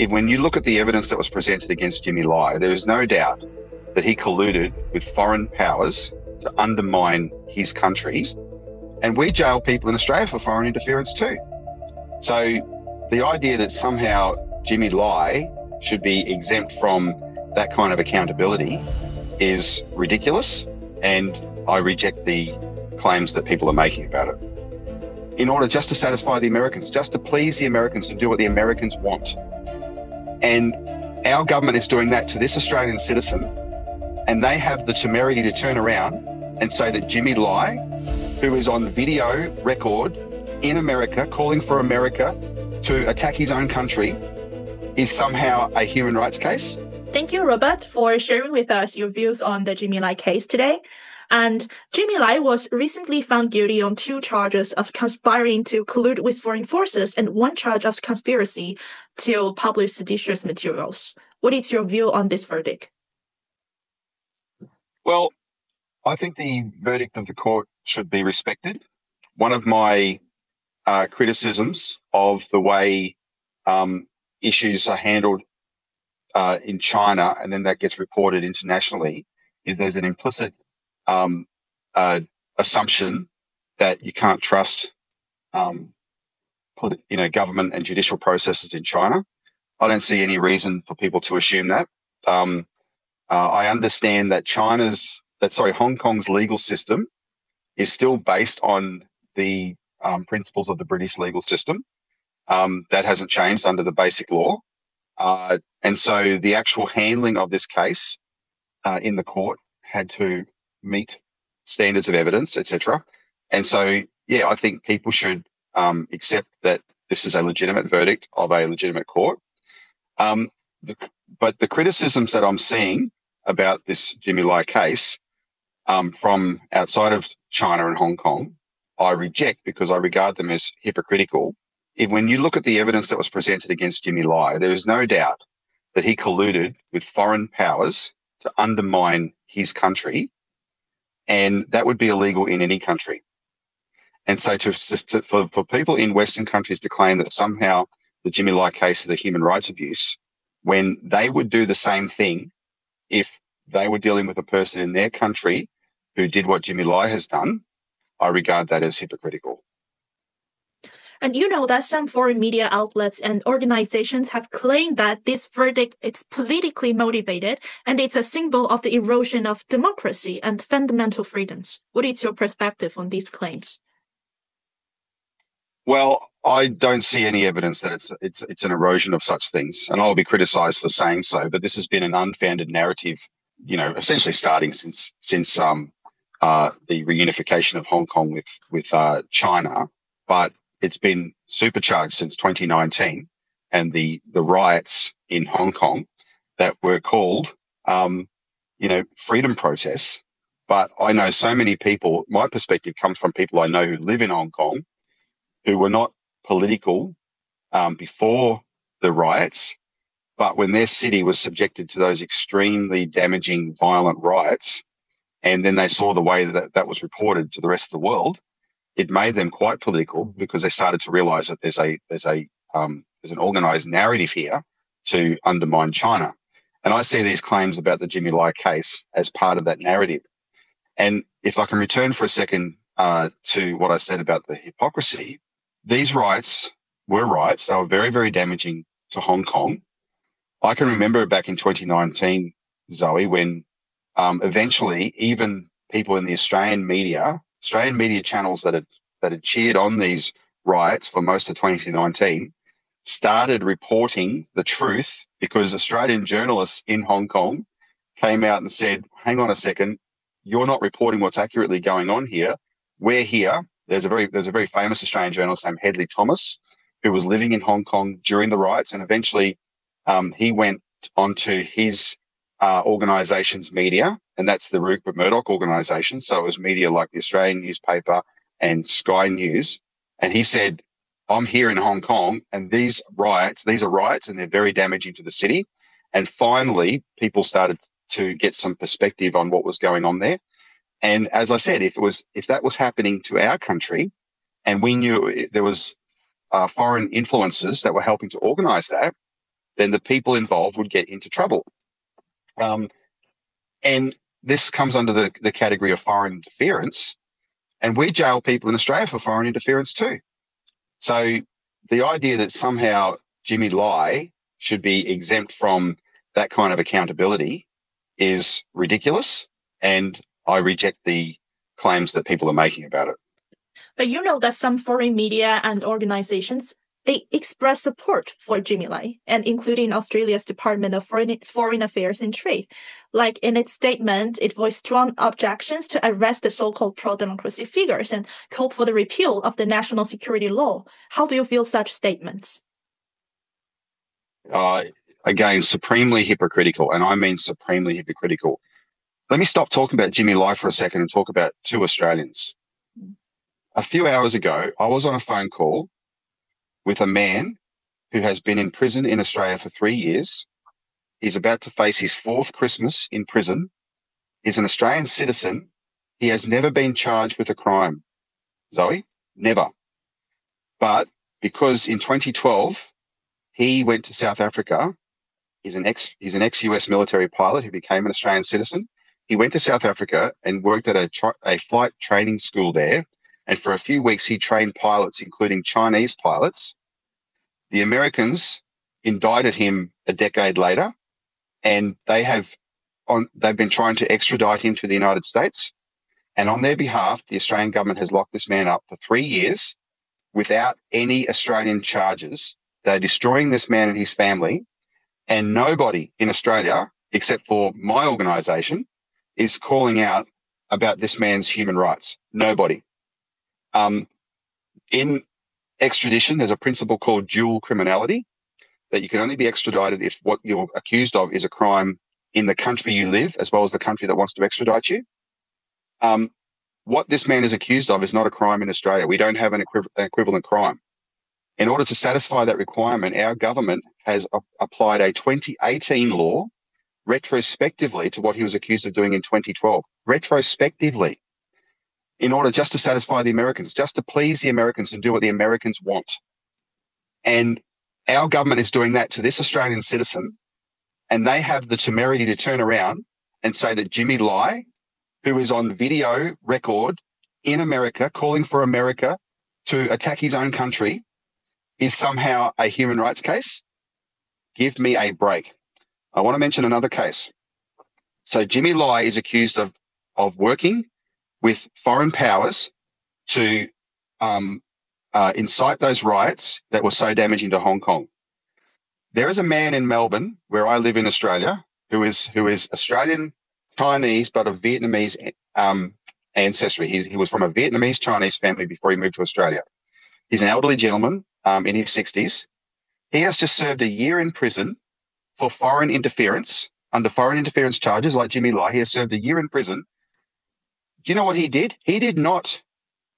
When you look at the evidence that was presented against Jimmy Lai, there is no doubt that he colluded with foreign powers to undermine his country. And we jail people in Australia for foreign interference too. So the idea that somehow Jimmy Lai should be exempt from that kind of accountability is ridiculous, and I reject the claims that people are making about it. In order just to satisfy the Americans, just to please the Americans and do what the Americans want. And our government is doing that to this Australian citizen, and they have the temerity to turn around and say that Jimmy Lai, who is on video record in America, calling for America to attack his own country, is somehow a human rights case. Thank you, Robert, for sharing with us your views on the Jimmy Lai case today. And Jimmy Lai was recently found guilty on 2 charges of conspiring to collude with foreign forces and 1 charge of conspiracy to publish seditious materials. What is your view on this verdict? Well, I think the verdict of the court should be respected. One of my criticisms of the way issues are handled in China, and then that gets reported internationally, is there's an implicit assumption that you can't trust, government and judicial processes in China. I don't see any reason for people to assume that. I understand that Hong Kong's legal system is still based on the principles of the British legal system. That hasn't changed under the basic law. And so the actual handling of this case in the court had to meet standards of evidence, etc. And so, I think people should accept that this is a legitimate verdict of a legitimate court. But the criticisms that I'm seeing about this Jimmy Lai case from outside of China and Hong Kong, I reject because I regard them as hypocritical. When you look at the evidence that was presented against Jimmy Lai, there is no doubt that he colluded with foreign powers to undermine his country, and that would be illegal in any country. And so for people in Western countries to claim that somehow the Jimmy Lai case is a human rights abuse, when they would do the same thing if they were dealing with a person in their country who did what Jimmy Lai has done, I regard that as hypocritical. And you know that some foreign media outlets and organizations have claimed that this verdict is politically motivated and it's a symbol of the erosion of democracy and fundamental freedoms. What is your perspective on these claims? Well, I don't see any evidence that it's an erosion of such things, and I'll be criticised for saying so. But this has been an unfounded narrative, essentially starting since the reunification of Hong Kong with China. But it's been supercharged since 2019, and the riots in Hong Kong that were called, freedom protests. But I know so many people. My perspective comes from people I know who live in Hong Kong, who were not political before the riots, but when their city was subjected to those extremely damaging, violent riots, and then they saw the way that was reported to the rest of the world, it made them quite political because they started to realise that there's an organised narrative here to undermine China. And I see these claims about the Jimmy Lai case as part of that narrative. And if I can return for a second to what I said about the hypocrisy, these riots were riots. They were very, very damaging to Hong Kong. I can remember back in 2019, Zoe, when eventually even people in the Australian media channels that had cheered on these riots for most of 2019 started reporting the truth, because Australian journalists in Hong Kong came out and said, hang on a second, you're not reporting what's accurately going on here. We're here. There's a very famous Australian journalist named Hedley Thomas who was living in Hong Kong during the riots, and eventually he went onto his organisation's media, and that's the Rupert Murdoch organisation. So it was media like the Australian newspaper and Sky News. And he said, I'm here in Hong Kong, and these are riots, and they're very damaging to the city. And finally, people started to get some perspective on what was going on there. And as I said, if that was happening to our country, and we knew there was foreign influences that were helping to organise that, then the people involved would get into trouble. And this comes under the category of foreign interference. And we jail people in Australia for foreign interference too. So the idea that somehow Jimmy Lai should be exempt from that kind of accountability is ridiculous. And I reject the claims that people are making about it. But you know that some foreign media and organizations, they express support for Jimmy Lai, and including Australia's Department of Foreign Affairs and Trade. Like in its statement, it voiced strong objections to arrest the so-called pro-democracy figures and called for the repeal of the national security law. How do you feel such statements? Again, supremely hypocritical, and I mean supremely hypocritical. Let me stop talking about Jimmy Lai for a second and talk about two Australians. A few hours ago, I was on a phone call with a man who has been in prison in Australia for 3 years. He's about to face his 4th Christmas in prison. He's an Australian citizen. He has never been charged with a crime, Zoe, never. But because in 2012, he went to South Africa. He's an ex-US military pilot who became an Australian citizen. He went to South Africa and worked at a flight training school there. And for a few weeks, he trained pilots, including Chinese pilots. The Americans indicted him a decade later, and they've been trying to extradite him to the United States. And on their behalf, the Australian government has locked this man up for 3 years without any Australian charges. They're destroying this man and his family, and nobody in Australia, except for my organisation, is calling out about this man's human rights. Nobody. In extradition, there's a principle called dual criminality, that you can only be extradited if what you're accused of is a crime in the country you live, as well as the country that wants to extradite you. What this man is accused of is not a crime in Australia. We don't have an equivalent crime. In order to satisfy that requirement, our government has applied a 2018 law retrospectively to what he was accused of doing in 2012. Retrospectively. In order just to satisfy the Americans, just to please the Americans and do what the Americans want. And our government is doing that to this Australian citizen, and they have the temerity to turn around and say that Jimmy Lai, who is on video record in America, calling for America to attack his own country, is somehow a human rights case. Give me a break. I want to mention another case. So Jimmy Lai is accused of working with foreign powers to incite those riots that were so damaging to Hong Kong. There is a man in Melbourne, where I live in Australia, who is Australian Chinese but of Vietnamese ancestry. He was from a Vietnamese Chinese family before he moved to Australia. He's an elderly gentleman in his 60s. He has just served a year in prison for foreign interference, under foreign interference charges like Jimmy Lai. He has served a year in prison. Do you know what he did? He did not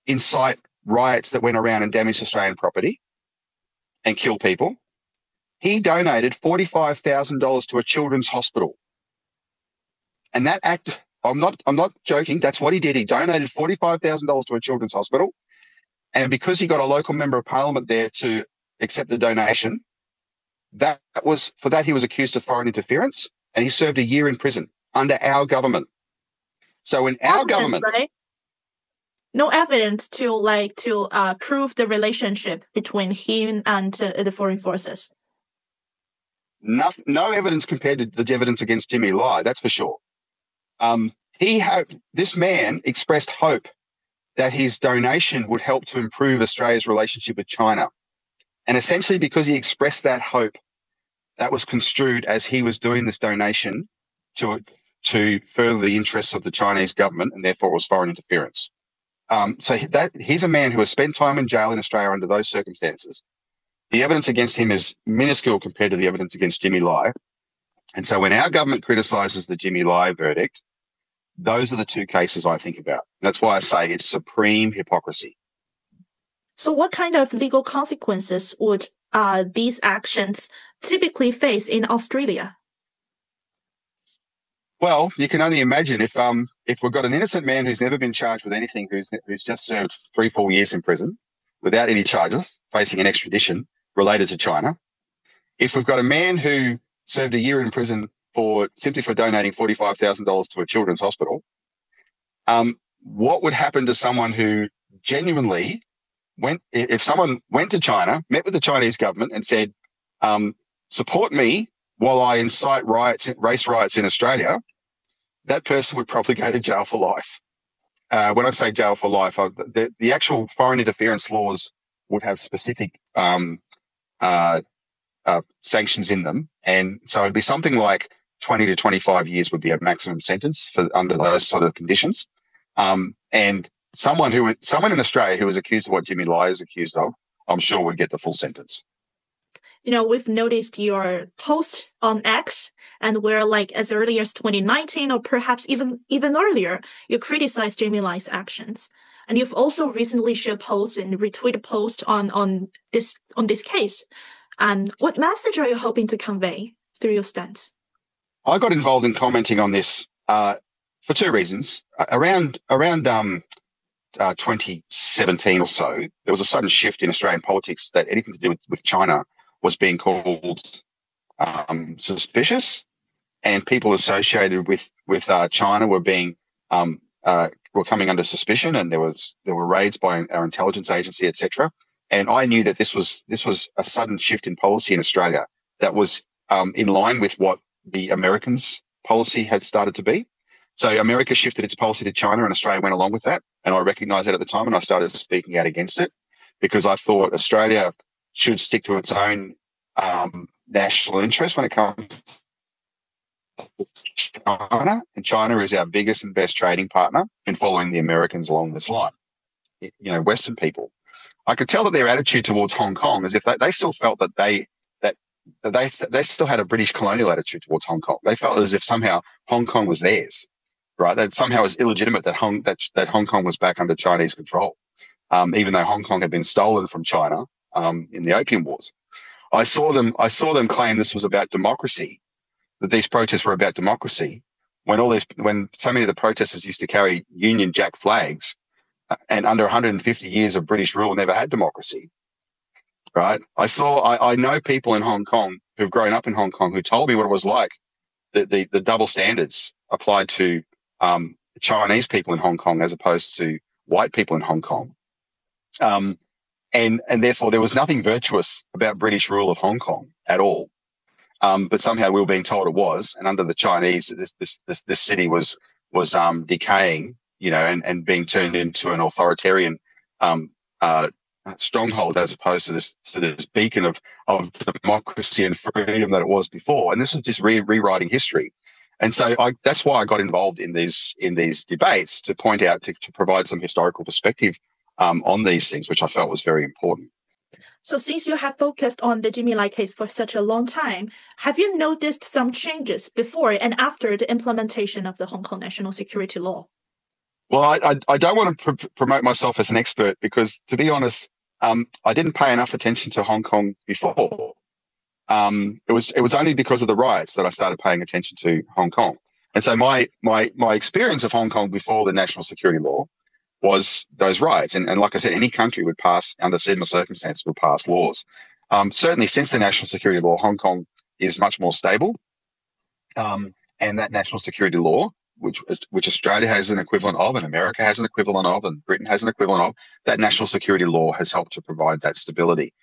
incite riots that went around and damaged Australian property and kill people. He donated $45,000 to a children's hospital. And that act, I'm not joking, that's what he did. He donated $45,000 to a children's hospital. And because he got a local member of parliament there to accept the donation, he was accused of foreign interference, and he served a year in prison under our government. So in our government, right? No evidence to prove the relationship between him and the foreign forces. No evidence compared to the evidence against Jimmy Lai, that's for sure. This man expressed hope that his donation would help to improve Australia's relationship with China. And essentially because he expressed that hope, that was construed as he was doing this donation to further the interests of the Chinese government, and therefore it was foreign interference. So he's a man who has spent time in jail in Australia under those circumstances. The evidence against him is minuscule compared to the evidence against Jimmy Lai. And so when our government criticises the Jimmy Lai verdict, those are the two cases I think about. That's why I say it's supreme hypocrisy. So what kind of legal consequences would these actions typically face in Australia? Well, you can only imagine if we've got an innocent man who's never been charged with anything, who's just served 3-4 years in prison without any charges, facing an extradition related to China. if we've got a man who served a year in prison simply for donating $45,000 to a children's hospital, what would happen to someone who genuinely if someone went to China, met with the Chinese government and said, support me while I incite race riots in Australia, that person would probably go to jail for life. When I say jail for life, the actual foreign interference laws would have specific sanctions in them. And so it'd be something like 20 to 25 years would be a maximum sentence under those sort of conditions. And someone in Australia who was accused of what Jimmy Lai is accused of, I'm sure would get the full sentence. We've noticed your post on X, and where like as early as 2019 or perhaps even earlier, you criticized Jimmy Lai's actions. And you've also recently shared posts and retweeted posts on this case. And what message are you hoping to convey through your stance? I got involved in commenting on this for two reasons. Around 2017 or so, there was a sudden shift in Australian politics that anything to do with China was being called suspicious, and people associated with China were being were coming under suspicion, and there were raids by our intelligence agency, etc. And I knew that this was a sudden shift in policy in Australia that was in line with what the Americans' policy had started to be. So America shifted its policy to China, and Australia went along with that. And I recognised that at the time, and I started speaking out against it because I thought Australia should stick to its own national interest when it comes to China. And China is our biggest and best trading partner in following the Americans along this line. Western people. I could tell that their attitude towards Hong Kong is if they still felt that they still had a British colonial attitude towards Hong Kong. They felt as if somehow Hong Kong was theirs, right? That somehow it was illegitimate that Hong Kong was back under Chinese control, even though Hong Kong had been stolen from China in the Opium Wars. I saw them claim this was about democracy, that these protests were about democracy, when so many of the protesters used to carry Union Jack flags, and under 150 years of British rule never had democracy. Right. I know people in Hong Kong who've grown up in Hong Kong who told me what it was like, the double standards applied to Chinese people in Hong Kong as opposed to white people in Hong Kong. And therefore there was nothing virtuous about British rule of Hong Kong at all. But somehow we were being told it was, and under the Chinese, this city was decaying, and being turned into an authoritarian stronghold as opposed to this beacon of democracy and freedom that it was before. And this is just rewriting history. And so that's why I got involved in these debates, to point out, to provide some historical perspective on these things, which I felt was very important. So since you have focused on the Jimmy Lai case for such a long time, have you noticed some changes before and after the implementation of the Hong Kong national security law? Well, I don't want to promote myself as an expert because, to be honest, I didn't pay enough attention to Hong Kong before. It was only because of the riots that I started paying attention to Hong Kong. And so my experience of Hong Kong before the national security law was those riots. And like I said, any country would pass, under similar circumstances, would pass laws. Certainly since the national security law, Hong Kong is much more stable. And that national security law, which Australia has an equivalent of, and America has an equivalent of, and Britain has an equivalent of, that national security law has helped to provide that stability.